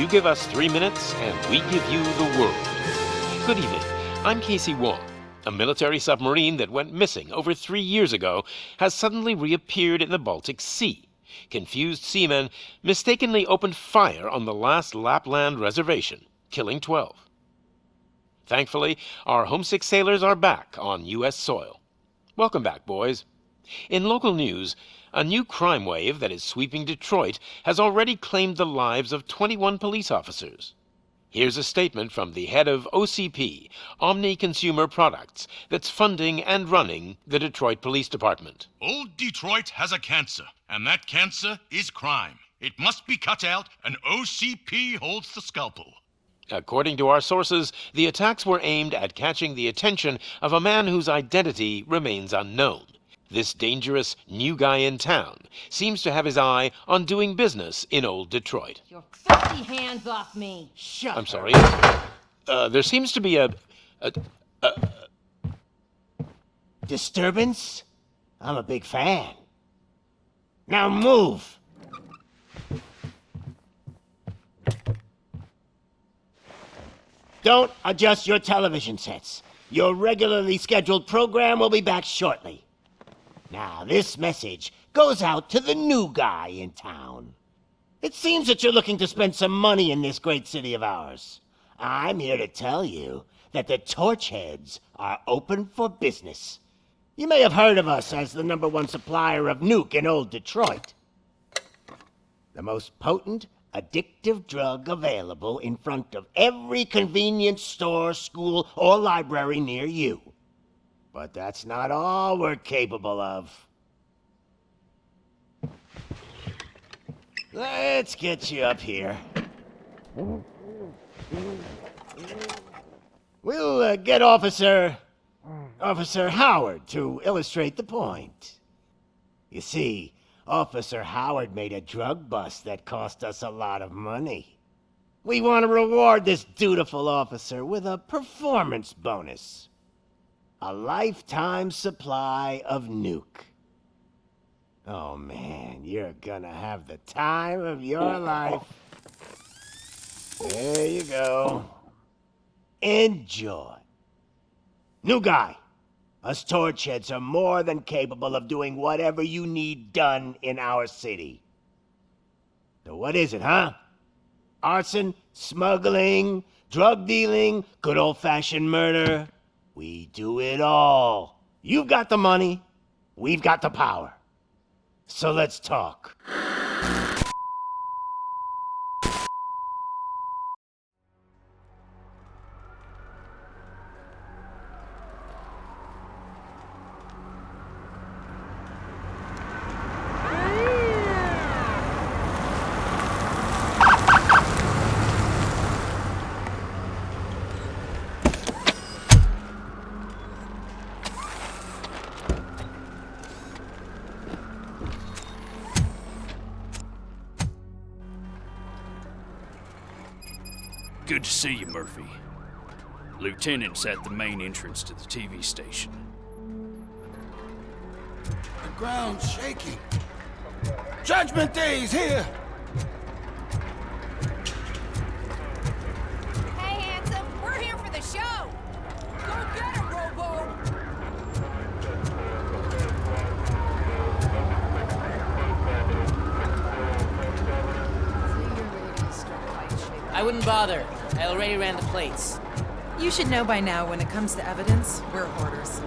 You give us 3 minutes, and we give you the world. Good evening. I'm Casey Wong. A military submarine that went missing over 3 years ago has suddenly reappeared in the Baltic Sea. Confused seamen mistakenly opened fire on the last Lapland reservation, killing 12. Thankfully, our homesick sailors are back on U.S. soil. Welcome back, boys. In local news, a new crime wave that is sweeping Detroit has already claimed the lives of 21 police officers. Here's a statement from the head of OCP, Omni Consumer Products, that's funding and running the Detroit Police Department. Old Detroit has a cancer, and that cancer is crime. It must be cut out, and OCP holds the scalpel. According to our sources, the attacks were aimed at catching the attention of a man whose identity remains unknown. This dangerous new guy in town seems to have his eye on doing business in old Detroit. Your filthy hands off me! Shut I'm sorry. There seems to be a disturbance? I'm a big fan. Now move! Don't adjust your television sets. Your regularly scheduled program will be back shortly. Now, this message goes out to the new guy in town. It seems that you're looking to spend some money in this great city of ours. I'm here to tell you that the Torchheads are open for business. You may have heard of us as the #1 supplier of nuke in old Detroit. The most potent, addictive drug available in front of every convenience store, school, or library near you. But that's not all we're capable of. Let's get you up here. We'll get Officer Howard to illustrate the point. You see, Officer Howard made a drug bust that cost us a lot of money. We want to reward this dutiful officer with a performance bonus. A lifetime supply of nuke. Oh man, you're gonna have the time of your life. There you go. Enjoy. New guy, us Torchheads are more than capable of doing whatever you need done in our city. So what is it, huh? Arson, smuggling, drug dealing, good old-fashioned murder? We do it all. You've got the money, we've got the power. So let's talk. Good to see you, Murphy. Lieutenant's at the main entrance to the TV station. The ground's shaking. Judgment Day's here! Hey, handsome, we're here for the show! Go get it, Robo! I wouldn't bother. I already ran the plates. You should know by now when it comes to evidence, we're hoarders.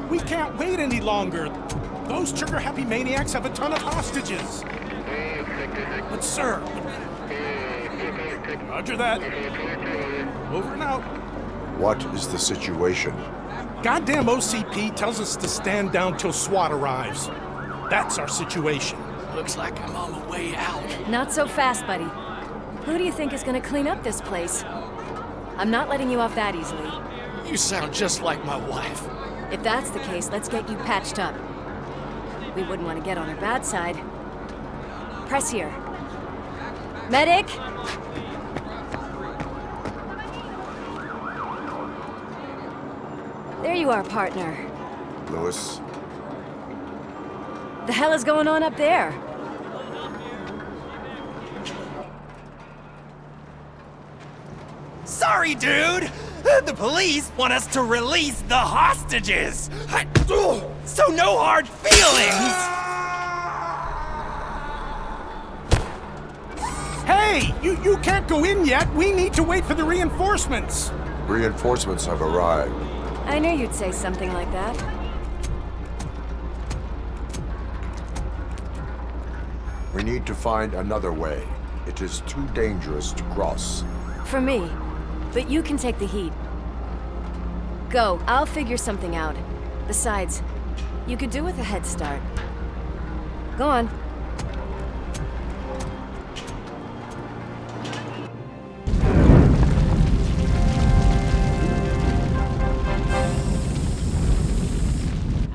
We can't wait any longer. Those trigger-happy maniacs have a ton of hostages. But sir... Roger that. Over and out. What is the situation? Goddamn OCP tells us to stand down till SWAT arrives. That's our situation. Looks like I'm on my way out. Not so fast, buddy. Who do you think is gonna clean up this place? I'm not letting you off that easily. You sound just like my wife. If that's the case, let's get you patched up. We wouldn't want to get on her bad side. Press here. Medic! There you are, partner. Lewis? The hell is going on up there? Sorry, dude! The police want us to release the hostages! So no hard feelings! Hey! You can't go in yet! We need to wait for the reinforcements! Reinforcements have arrived. I knew you'd say something like that. We need to find another way. It is too dangerous to cross. For me. But you can take the heat. Go, I'll figure something out. Besides, you could do with a head start. Go on.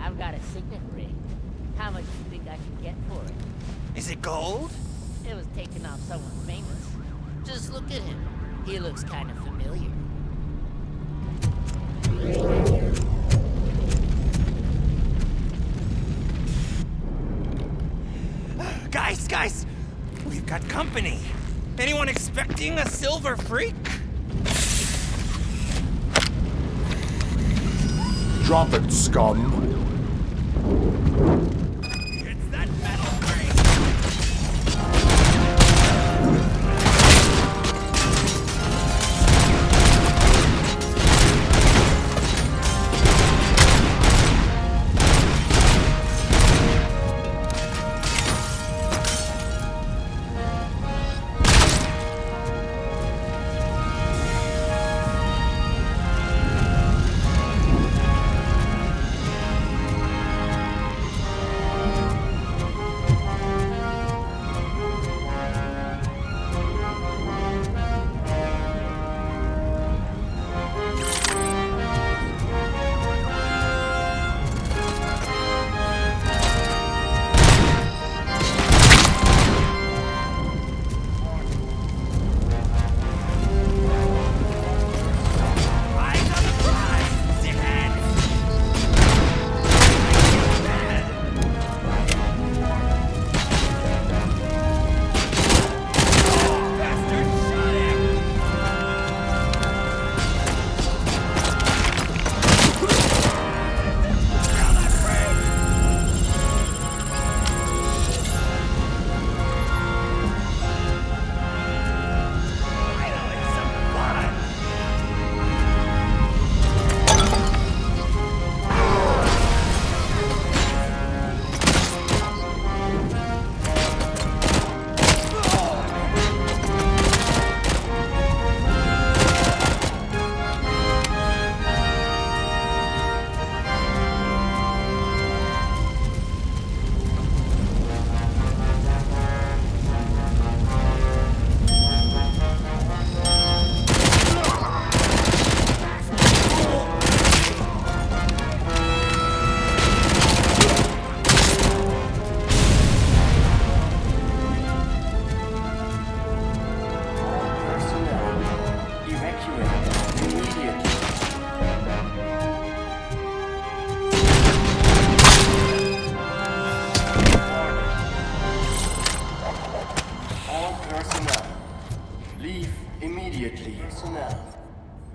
I've got a signet ring. How much do you think I can get for it? Is it gold? It was taken off someone famous. Just look at him. He looks kind of familiar. Guys! We've got company. Anyone expecting a silver freak? Drop it, scum! It's that metal ring!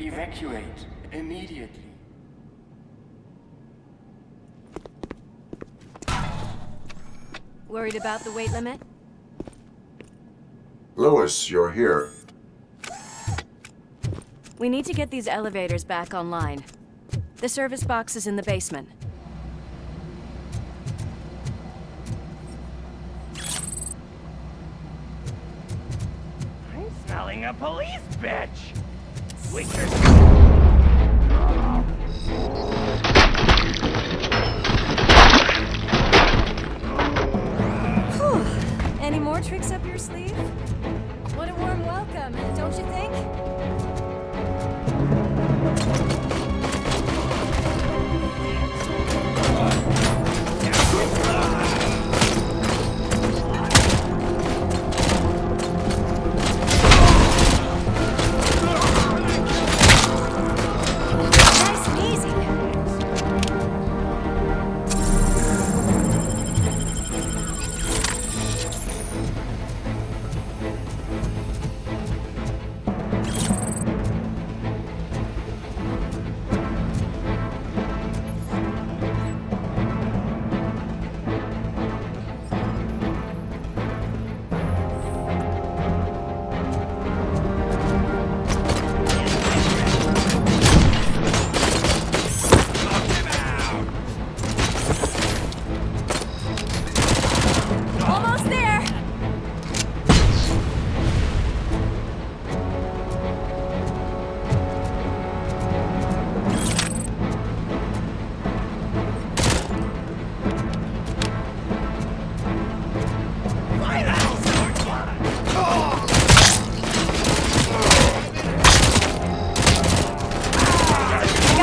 Evacuate immediately. Worried about the weight limit? Lewis, you're here. We need to get these elevators back online. The service box is in the basement. I'm smelling a police bitch! Squeakers! Any more tricks up your sleeve? What a warm welcome, don't you think?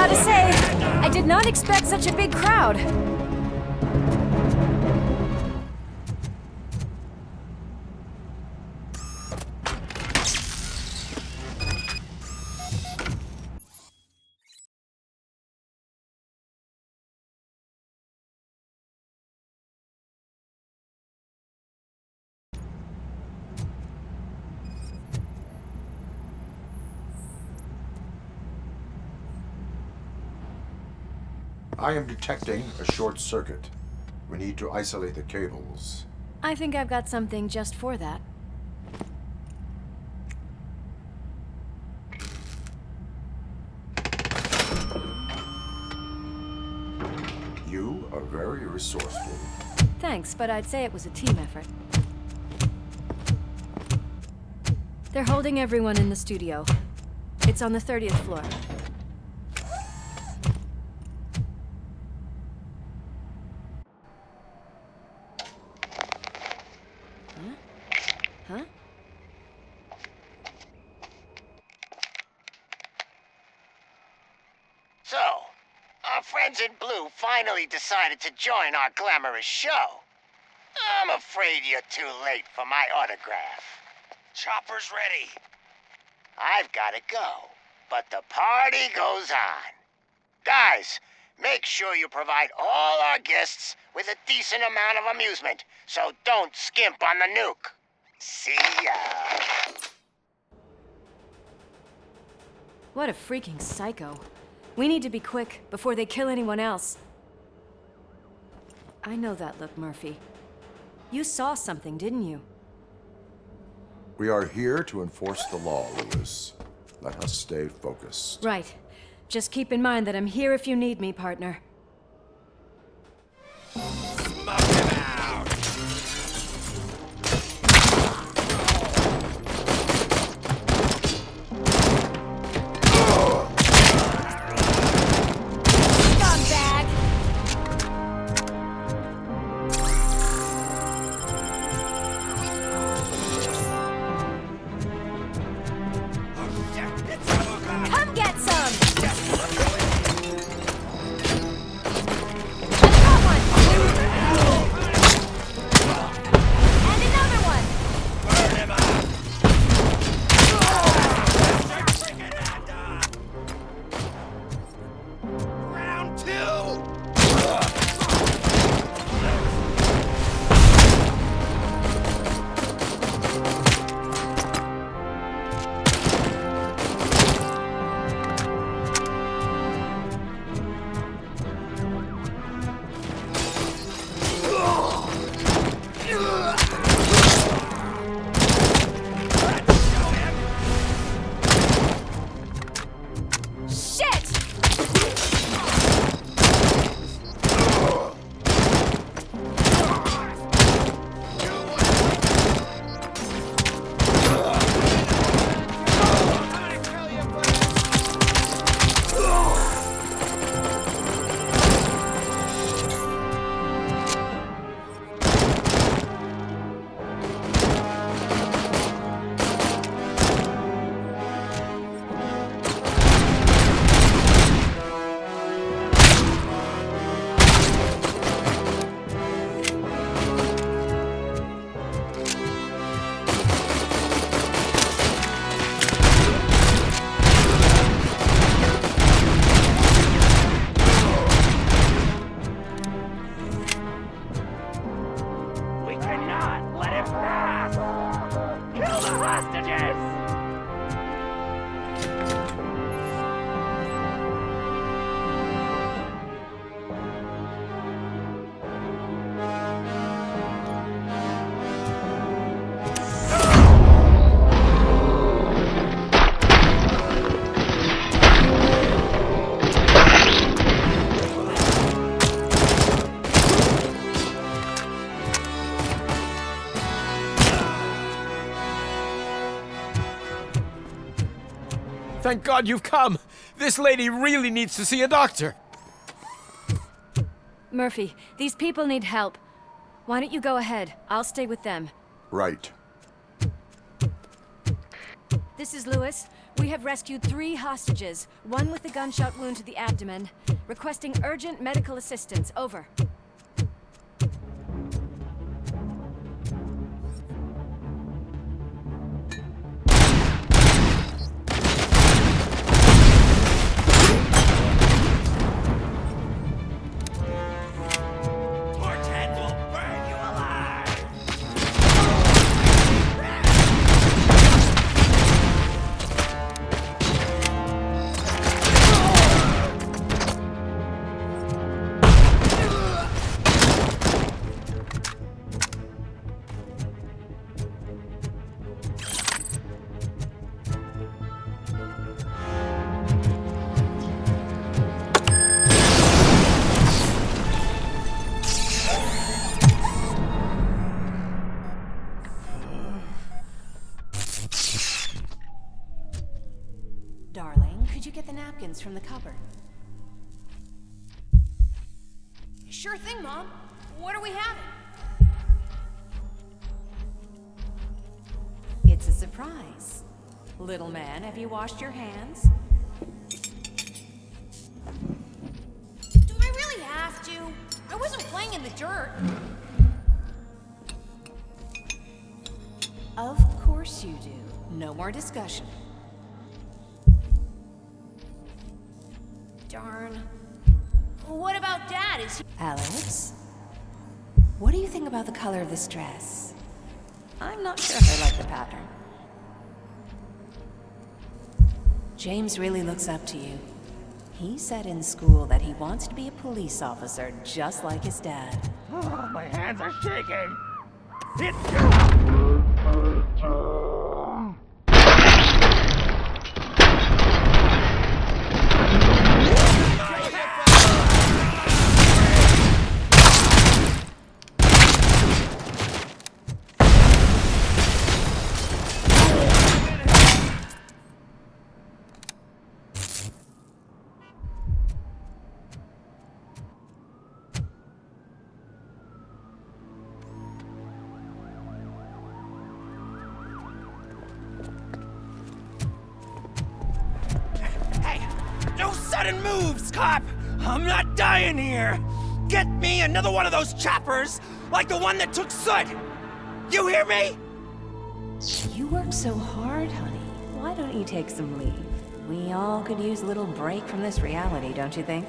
Gotta say, I did not expect such a big crowd. I am detecting a short circuit. We need to isolate the cables. I think I've got something just for that. You are very resourceful. Thanks, but I'd say it was a team effort. They're holding everyone in the studio. It's on the 30th floor. Huh? So, our friends in blue finally decided to join our glamorous show. I'm afraid you're too late for my autograph. Chopper's ready. I've gotta go, but the party goes on. Guys, make sure you provide all our guests with a decent amount of amusement, so don't skimp on the nuke. See ya. What a freaking psycho. We need to be quick before they kill anyone else. I know that look, Murphy. You saw something, didn't you? We are here to enforce the law, Lewis. Let us stay focused. Right. Just keep in mind that I'm here if you need me, partner. Smoke him out! Scumbag! Come get some! I got one! And another one! Burn him out! Round two! Shit! We cannot let him pass! Kill the hostages! Thank God you've come! This lady really needs to see a doctor! Murphy, these people need help. Why don't you go ahead? I'll stay with them. Right. This is Lewis. We have rescued 3 hostages, one with a gunshot wound to the abdomen, requesting urgent medical assistance. Over. Darling, could you get the napkins from the cupboard? Sure thing, Mom. What are we having? It's a surprise. Little man, have you washed your hands? Do I really have to? I wasn't playing in the dirt. Of course you do. No more discussion. Darn. What about Dad? Is he... Alex? What do you think about the color of this dress? I'm not sure if I like the pattern. James really looks up to you. He said in school that he wants to be a police officer just like his dad. Oh, my hands are shaking. It's Sudden moves, cop! I'm not dying here! Get me another one of those choppers, like the one that took Soot! You hear me? You work so hard, honey. Why don't you take some leave? We all could use a little break from this reality, don't you think?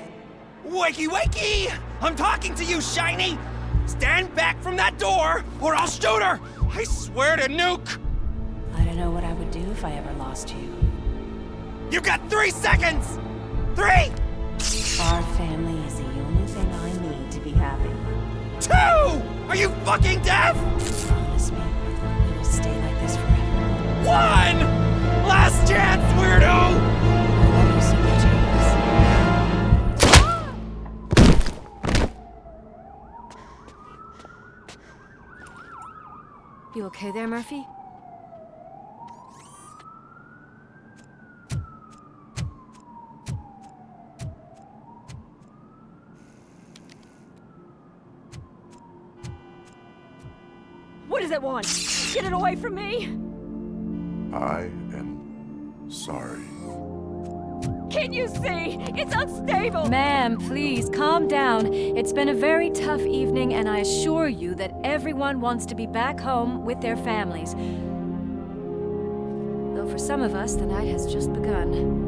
Wakey wakey! I'm talking to you, Shiny! Stand back from that door, or I'll shoot her! I swear to nuke! I don't know what I would do if I ever lost you. You got 3 seconds! 3! Our family is the only thing I need to be happy. 2! Are you fucking deaf? Promise me we will stay like this forever. 1! Last chance, weirdo! I love you so much, Alex. You okay there, Murphy? What does it want? Get it away from me! I am sorry. Can't you see? It's unstable! Ma'am, please, calm down. It's been a very tough evening, and I assure you that everyone wants to be back home with their families. Though for some of us, the night has just begun.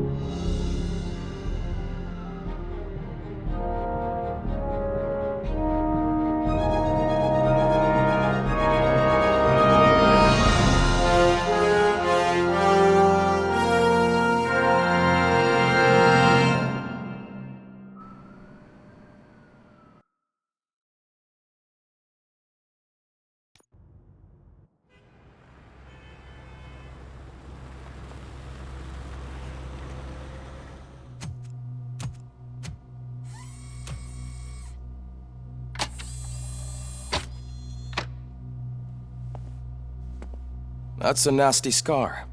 That's a nasty scar.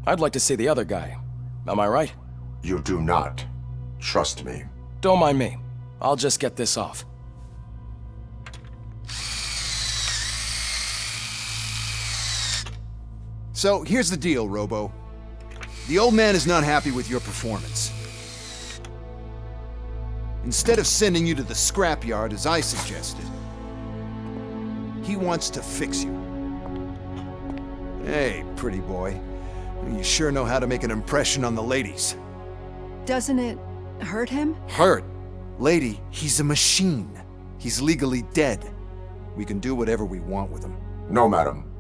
I'd like to see the other guy. Am I right? You do not. Trust me. Don't mind me. I'll just get this off. So, here's the deal, Robo. The old man is not happy with your performance. Instead of sending you to the scrapyard as I suggested, he wants to fix you. Hey, pretty boy. You sure know how to make an impression on the ladies. Doesn't it hurt him? Hurt? Lady, he's a machine. He's legally dead. We can do whatever we want with him. No, madam.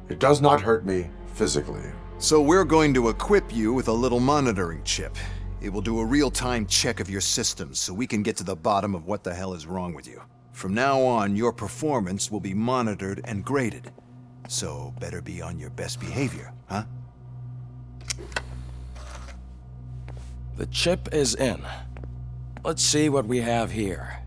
It does not hurt me physically. So we're going to equip you with a little monitoring chip. It will do a real-time check of your systems so we can get to the bottom of what the hell is wrong with you. From now on, your performance will be monitored and graded. So better be on your best behavior, huh? The chip is in. Let's see what we have here.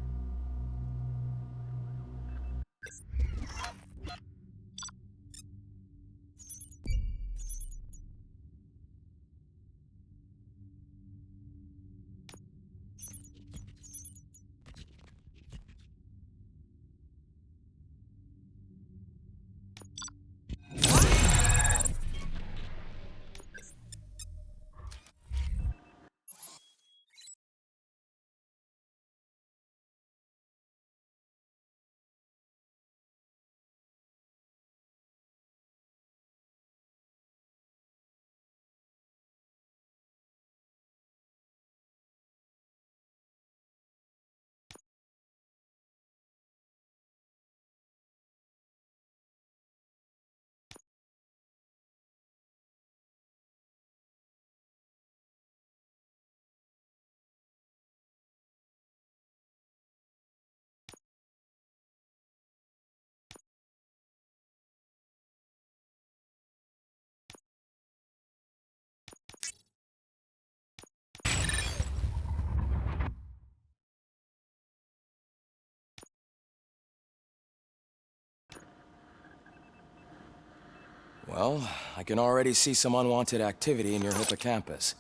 Well, I can already see some unwanted activity in your hippocampus.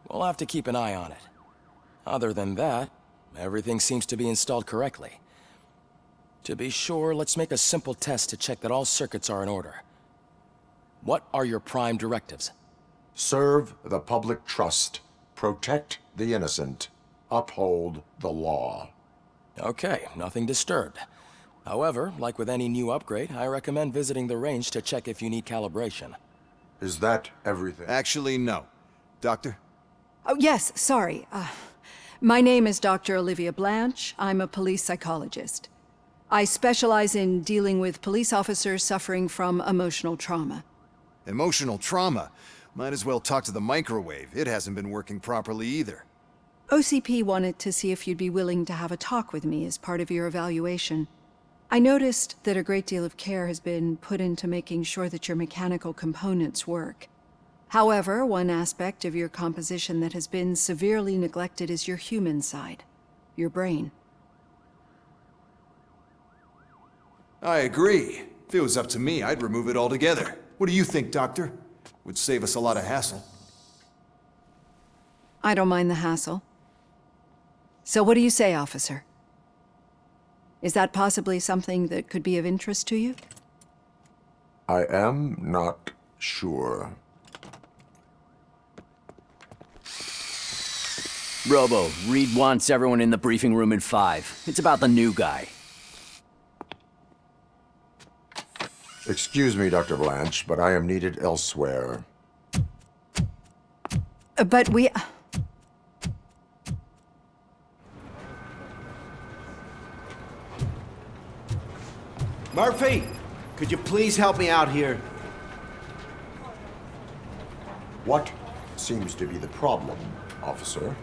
We'll have to keep an eye on it. Other than that, everything seems to be installed correctly. To be sure, let's make a simple test to check that all circuits are in order. What are your prime directives? Serve the public trust. Protect the innocent. Uphold the law. Okay, nothing disturbed. However, like with any new upgrade, I recommend visiting the range to check if you need calibration. Is that everything? Actually, no. Doctor? Oh, yes, sorry. My name is Dr. Olivia Blanche. I'm a police psychologist. I specialize in dealing with police officers suffering from emotional trauma. Emotional trauma? Might as well talk to the microwave. It hasn't been working properly either. OCP wanted to see if you'd be willing to have a talk with me as part of your evaluation. I noticed that a great deal of care has been put into making sure that your mechanical components work. However, one aspect of your composition that has been severely neglected is your human side, your brain. I agree. If it was up to me, I'd remove it altogether. What do you think, Doctor? Would save us a lot of hassle. I don't mind the hassle. So what do you say, officer? Is that possibly something that could be of interest to you? I am not sure. Robo, Reed wants everyone in the briefing room in 5. It's about the new guy. Excuse me, Dr. Blanche, but I am needed elsewhere. But we... Murphy, could you please help me out here? What seems to be the problem, officer?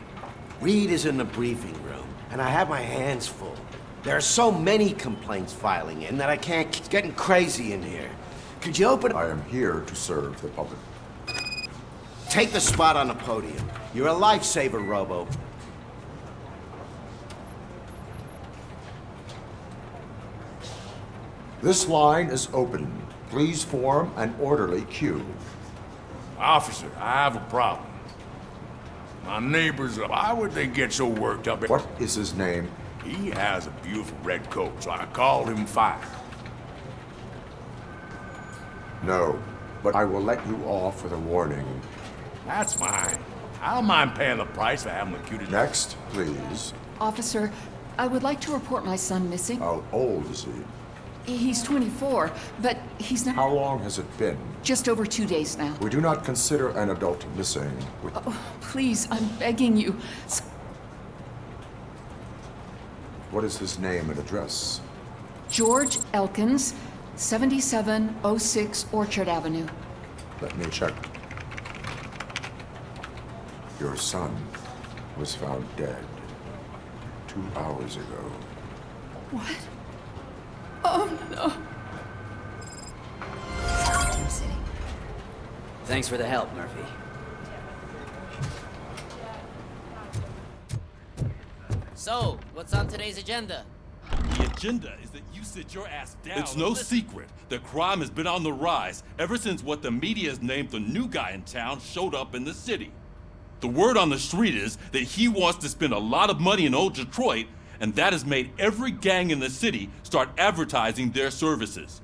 Reed is in the briefing room, and I have my hands full. There are so many complaints filing in that I can't... It's getting crazy in here. Could you open... I am here to serve the public. Take the spot on the podium. You're a lifesaver, Robo. This line is open. Please form an orderly queue. Officer, I have a problem. My neighbors, why would they get so worked up? What is his name? He has a beautiful red coat, so I called him Fire. No, but I will let you off with a warning. That's fine. I don't mind paying the price for having the cutest... Next, please. Officer, I would like to report my son missing. How old is he? He's 24, but he's not... How long has it been? Just over 2 days now. We do not consider an adult missing. Oh, please, I'm begging you. What is his name and address? George Elkins, 7706 Orchard Avenue. Let me check. Your son was found dead 2 hours ago. What? Oh, no. Thanks for the help, Murphy. So, what's on today's agenda? The agenda is that you sit your ass down. It's no secret that crime has been on the rise ever since what the media has named the new guy in town showed up in the city. The word on the street is that he wants to spend a lot of money in old Detroit, and that has made every gang in the city start advertising their services.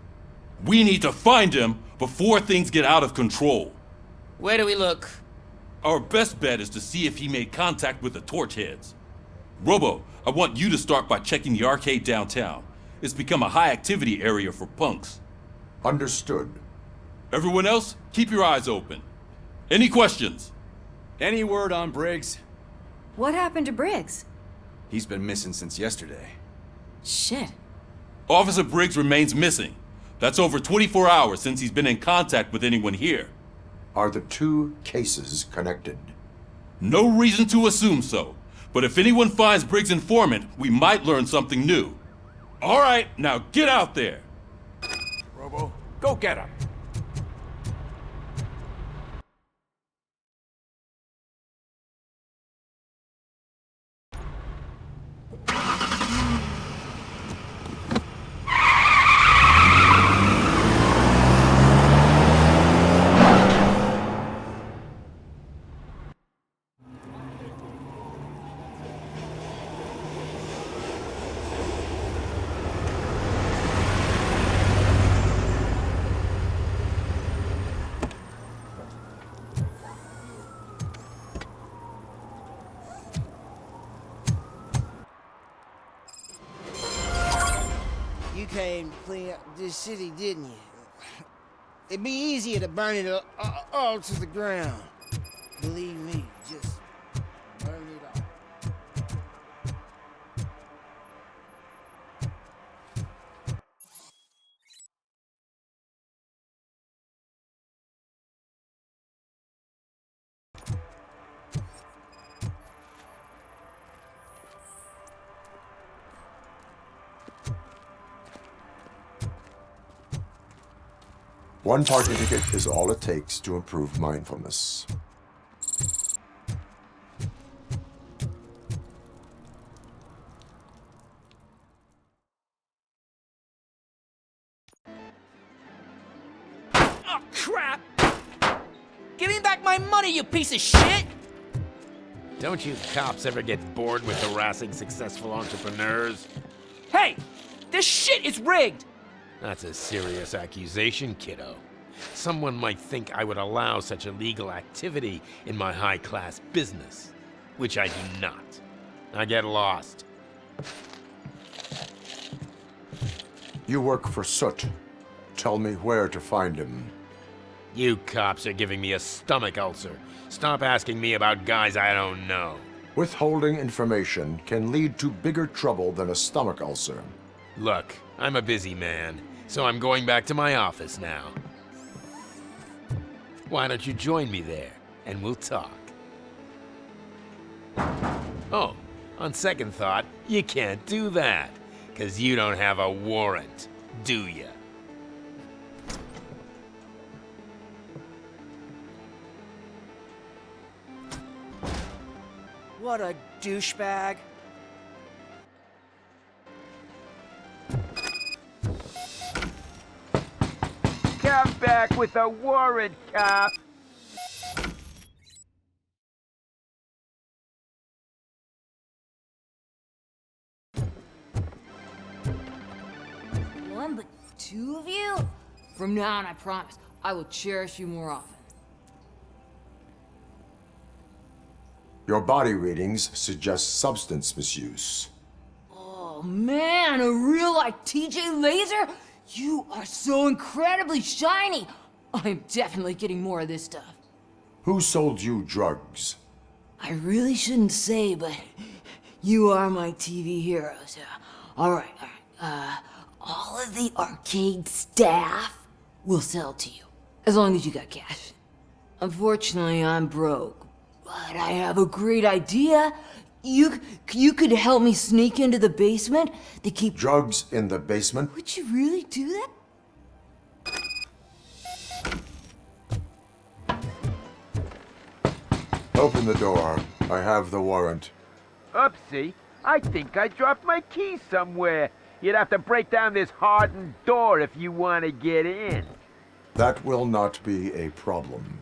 We need to find him before things get out of control. Where do we look? Our best bet is to see if he made contact with the Torchheads. Robo, I want you to start by checking the arcade downtown. It's become a high-activity area for punks. Understood. Everyone else, keep your eyes open. Any questions? Any word on Briggs? What happened to Briggs? He's been missing since yesterday. Shit. Officer Briggs remains missing. That's over 24 hours since he's been in contact with anyone here. Are the two cases connected? No reason to assume so. But if anyone finds Briggs' informant, we might learn something new. All right, now get out there. Robo, go get him. You came to clean up this city, didn't you? It'd be easier to burn it all to the ground. Believe me, just burn it all. One parking ticket is all it takes to improve mindfulness. Oh, crap! Give me back my money, you piece of shit! Don't you cops ever get bored with harassing successful entrepreneurs? Hey! This shit is rigged! That's a serious accusation, kiddo. Someone might think I would allow such illegal activity in my high-class business, which I do not. I get lost. You work for Soot. Tell me where to find him. You cops are giving me a stomach ulcer. Stop asking me about guys I don't know. Withholding information can lead to bigger trouble than a stomach ulcer. Look, I'm a busy man, so I'm going back to my office now. Why don't you join me there, and we'll talk. Oh, on second thought, you can't do that, 'cause you don't have a warrant, do ya? What a douchebag. Come back with a warrant, cop! One, but two of you? From now on, I promise, I will cherish you more often. Your body readings suggest substance misuse. Oh man, a real like TJ Laser? You are so incredibly shiny! I'm definitely getting more of this stuff. Who sold you drugs? I really shouldn't say, but you are my TV heroes. Alright. All of the arcade staff will sell to you, as long as you got cash. Unfortunately, I'm broke, but I have a great idea. You could help me sneak into the basement to keep... Drugs in the basement? Would you really do that? Open the door. I have the warrant. Oopsie. I think I dropped my keys somewhere. You'd have to break down this hardened door if you want to get in. That will not be a problem.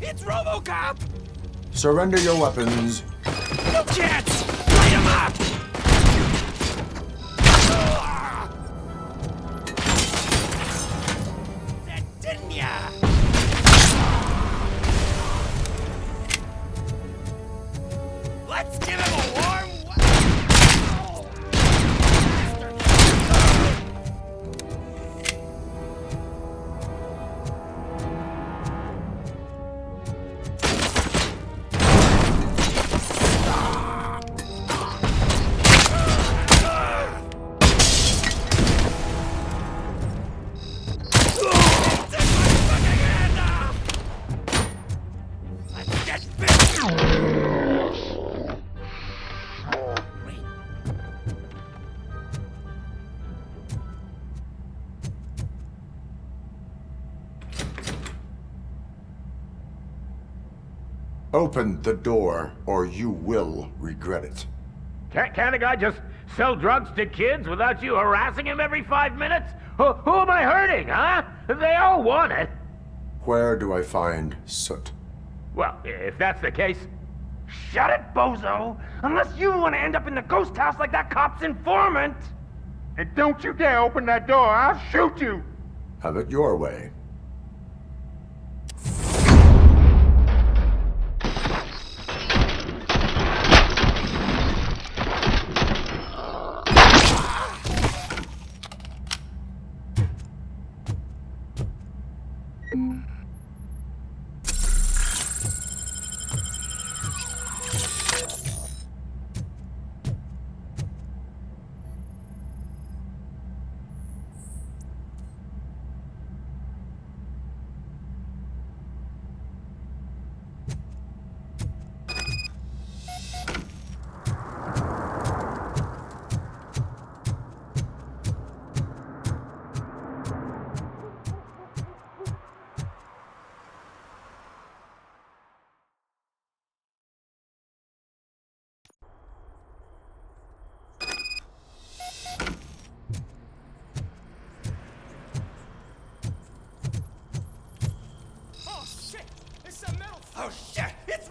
It's RoboCop! Surrender your weapons. No chance! Light him up! That didn't ya? Let's give him a warm... Open the door, or you will regret it. Can't a guy just sell drugs to kids without you harassing him every 5 minutes? Who am I hurting, huh? They all want it. Where do I find Soot? Well, if that's the case... Shut it, bozo! Unless you want to end up in the ghost house like that cop's informant! And don't you dare open that door, I'll shoot you! Have it your way.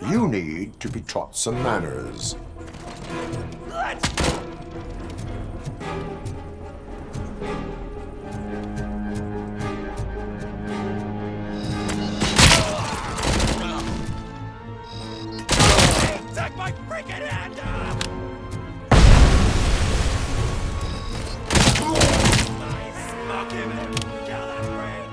You need to be taught some manners. Let's... Take my freaking hand off! Nice! Smoke him and kill that freak!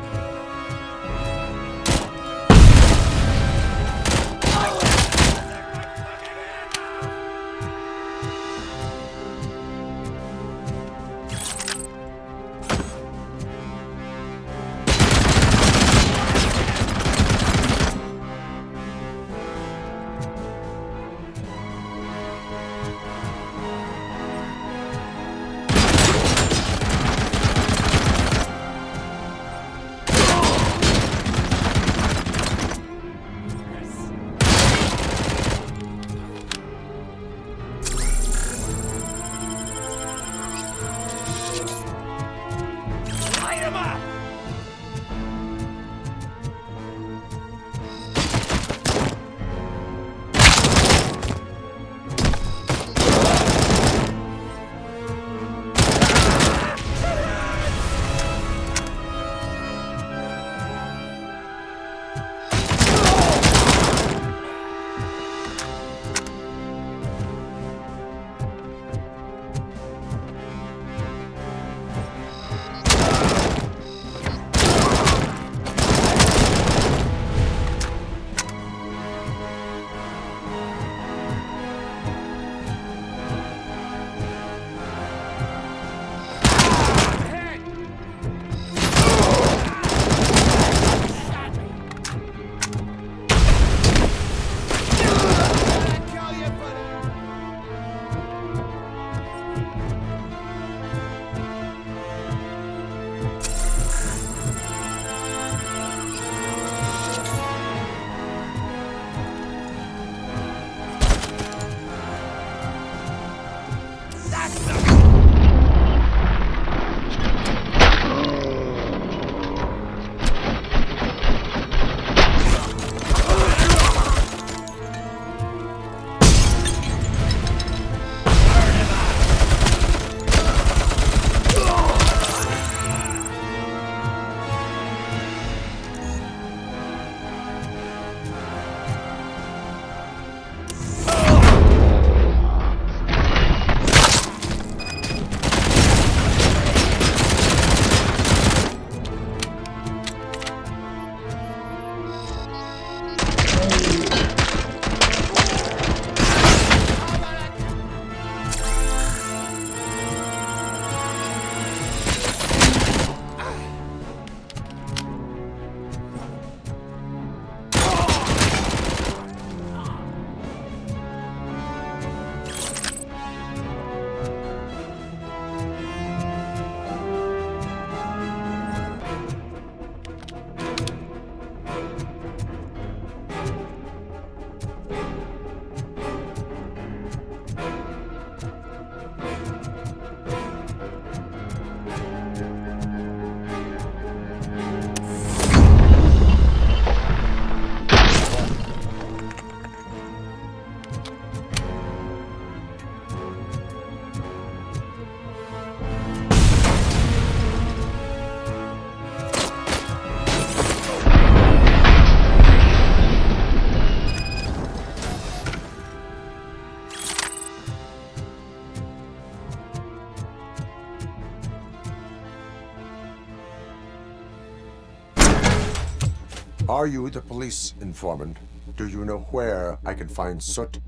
Are you the police informant? Do you know where I can find Soot?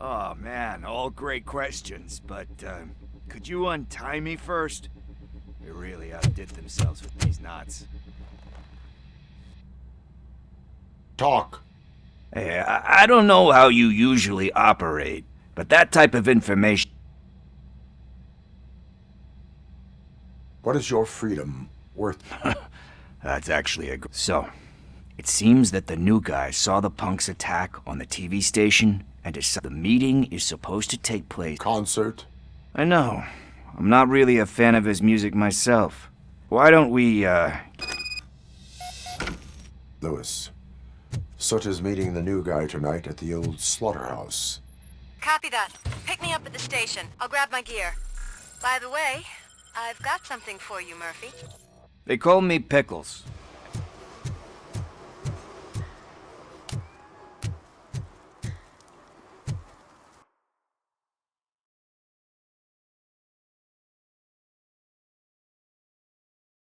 Oh man, all great questions, but could you untie me first? They really outdid themselves with these knots. Talk. Hey, I don't know how you usually operate, but that type of information... What is your freedom worth? That's actually a... So, it seems that the new guy saw the punk's attack on the TV station and decided the meeting is supposed to take place... Concert? I know. I'm not really a fan of his music myself. Why don't we, Lewis. Soot is meeting the new guy tonight at the old slaughterhouse. Copy that. Pick me up at the station. I'll grab my gear. By the way, I've got something for you, Murphy. They call me Pickles.